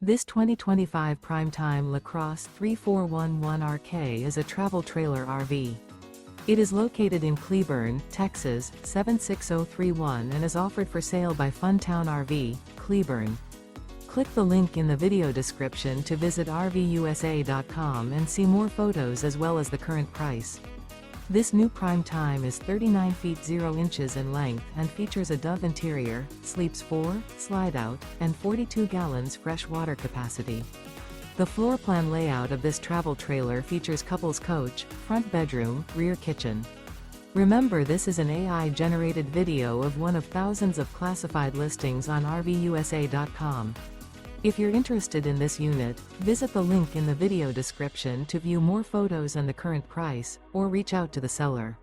This 2025 Prime Time LaCrosse 3411RK is a travel trailer RV. It is located in Cleburne, Texas, 76031 and is offered for sale by Funtown RV, Cleburne. Click the link in the video description to visit RVUSA.com and see more photos as well as the current price. This new Prime Time is 39 feet 0 inches in length and features a Dove interior, sleeps 4, slide-out, and 42 gallons fresh water capacity. The floor plan layout of this travel trailer features couples coach, front bedroom, rear kitchen. Remember, this is an AI-generated video of one of thousands of classified listings on RVUSA.com. If you're interested in this unit, visit the link in the video description to view more photos and the current price, or reach out to the seller.